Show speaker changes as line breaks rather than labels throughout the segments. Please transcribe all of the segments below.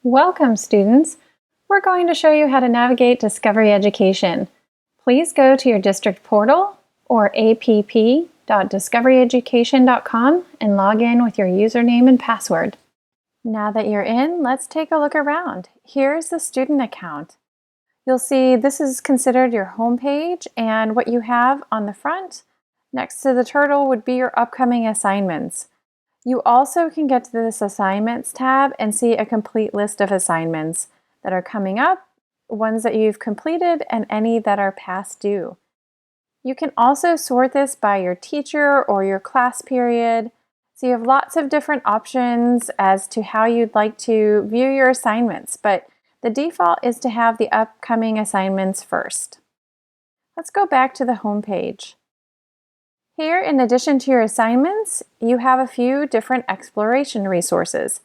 Welcome, students. We're going to show you how to navigate Discovery Education. Please go to your district portal or app.discoveryeducation.com and log in with your username and password. Now that you're in, let's take a look around. Here's the student account. You'll see this is considered your home page, and what you have on the front next to the turtle would be your upcoming assignments. You also can get to this Assignments tab and see a complete list of assignments that are coming up, ones that you've completed, and any that are past due. You can also sort this by your teacher or your class period, so you have lots of different options as to how you'd like to view your assignments, but the default is to have the upcoming assignments first. Let's go back to the home page. Here, in addition to your assignments, you have a few different exploration resources.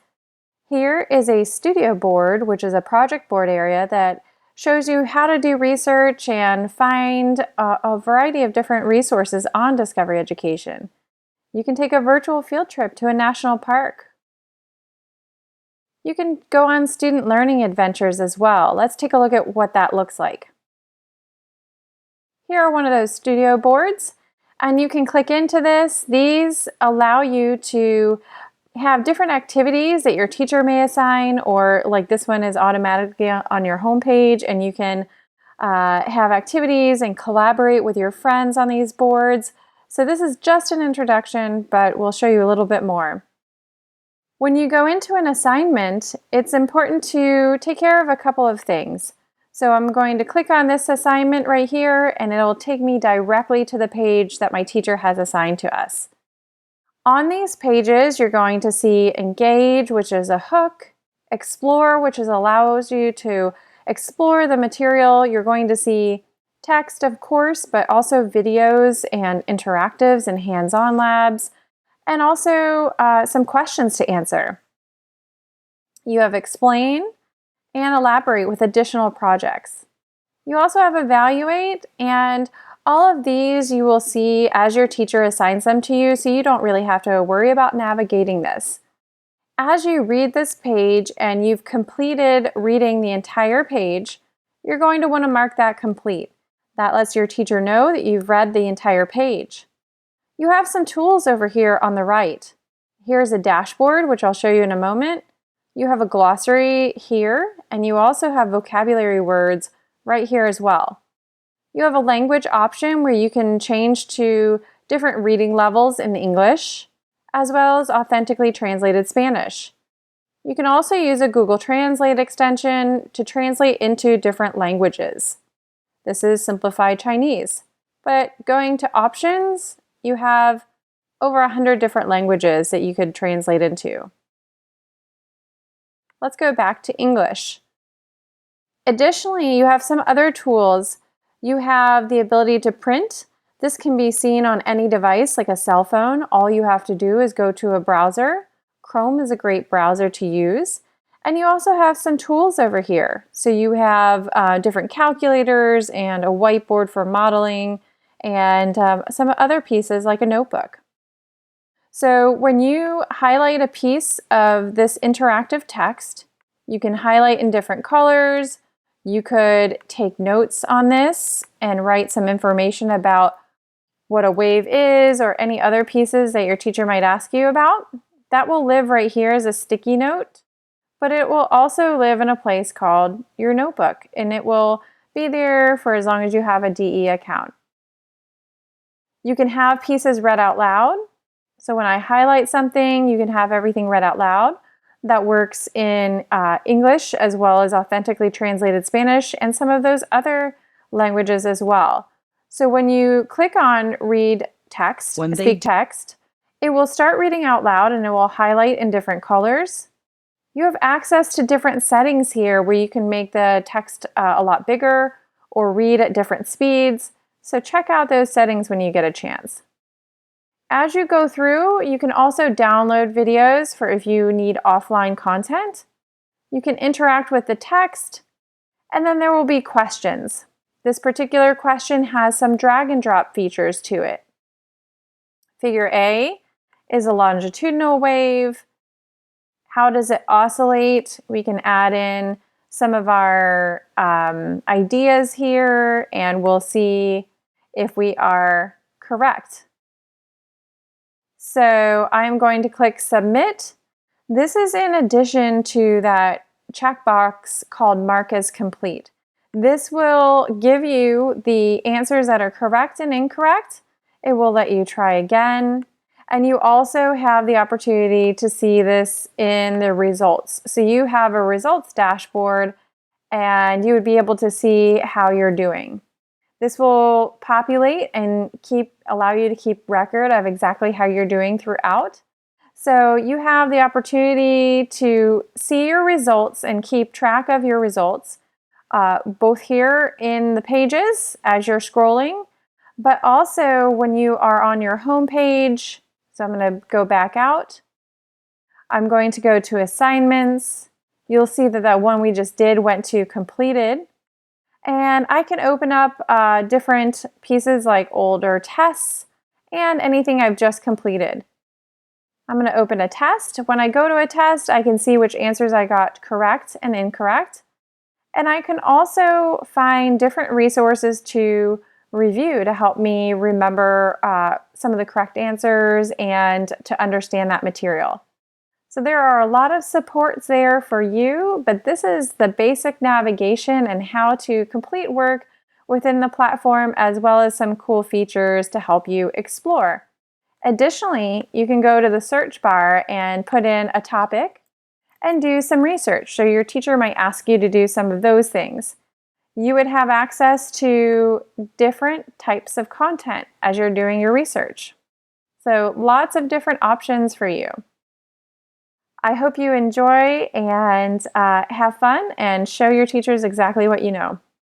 Here is a studio board, which is a project board area that shows you how to do research and find a variety of different resources on Discovery Education. You can take a virtual field trip to a national park. You can go on student learning adventures as well. Let's take a look at what that looks like. Here are one of those studio boards. And you can click into this. These allow you to have different activities that your teacher may assign, or like this one is automatically on your home page, and you can have activities and collaborate with your friends on these boards. So this is just an introduction, but we'll show you a little bit more. When you go into an assignment, it's important to take care of a couple of things. So I'm going to click on this assignment right here, and it'll take me directly to the page that my teacher has assigned to us. On these pages, you're going to see Engage, which is a hook, Explore, which allows you to explore the material. You're going to see text, of course, but also videos and interactives and hands-on labs, and also some questions to answer. You have Explain and Elaborate with additional projects. You also have Evaluate, and all of these you will see as your teacher assigns them to you, so you don't really have to worry about navigating this. As you read this page and you've completed reading the entire page, you're going to want to mark that complete. That lets your teacher know that you've read the entire page. You have some tools over here on the right. Here's a dashboard, which I'll show you in a moment. You have a glossary here, and you also have vocabulary words right here as well. You have a language option where you can change to different reading levels in English, as well as authentically translated Spanish. You can also use a Google Translate extension to translate into different languages. This is simplified Chinese, but going to options, you have over 100 different languages that you could translate into. Let's go back to English. Additionally, you have some other tools. You have the ability to print. This can be seen on any device like a cell phone. All you have to do is go to a browser. Chrome is a great browser to use. And you also have some tools over here. So you have different calculators and a whiteboard for modeling and some other pieces like a notebook. So when you highlight a piece of this interactive text, you can highlight in different colors. You could take notes on this and write some information about what a wave is or any other pieces that your teacher might ask you about. That will live right here as a sticky note, but it will also live in a place called your notebook, and it will be there for as long as you have a DE account. You can have pieces read out loud. So when I highlight something, you can have everything read out loud. That works in English as well as authentically translated Spanish and some of those other languages as well. So when you click on Read Text, Speak Text, it will start reading out loud and it will highlight in different colors. You have access to different settings here where you can make the text a lot bigger or read at different speeds. So check out those settings when you get a chance. As you go through, you can also download videos for if you need offline content. You can interact with the text, and then there will be questions. This particular question has some drag and drop features to it. Figure A is a longitudinal wave. How does it oscillate? We can add in some of our ideas here, and we'll see if we are correct. So I'm going to click Submit. This is in addition to that checkbox called Mark as Complete. This will give you the answers that are correct and incorrect. It will let you try again. And you also have the opportunity to see this in the results. So you have a results dashboard and you would be able to see how you're doing. This will populate and allow you to keep record of exactly how you're doing throughout. So you have the opportunity to see your results and keep track of your results, both here in the pages as you're scrolling, but also when you are on your home page. So I'm going to go back out. I'm going to go to assignments. You'll see that that one we just did went to completed. And I can open up different pieces like older tests and anything I've just completed. I'm going to open a test. When I go to a test, I can see which answers I got correct and incorrect. And I can also find different resources to review to help me remember some of the correct answers and to understand that material. So there are a lot of supports there for you, but this is the basic navigation and how to complete work within the platform, as well as some cool features to help you explore. Additionally, you can go to the search bar and put in a topic and do some research. So your teacher might ask you to do some of those things. You would have access to different types of content as you're doing your research. So lots of different options for you. I hope you enjoy and have fun and show your teachers exactly what you know.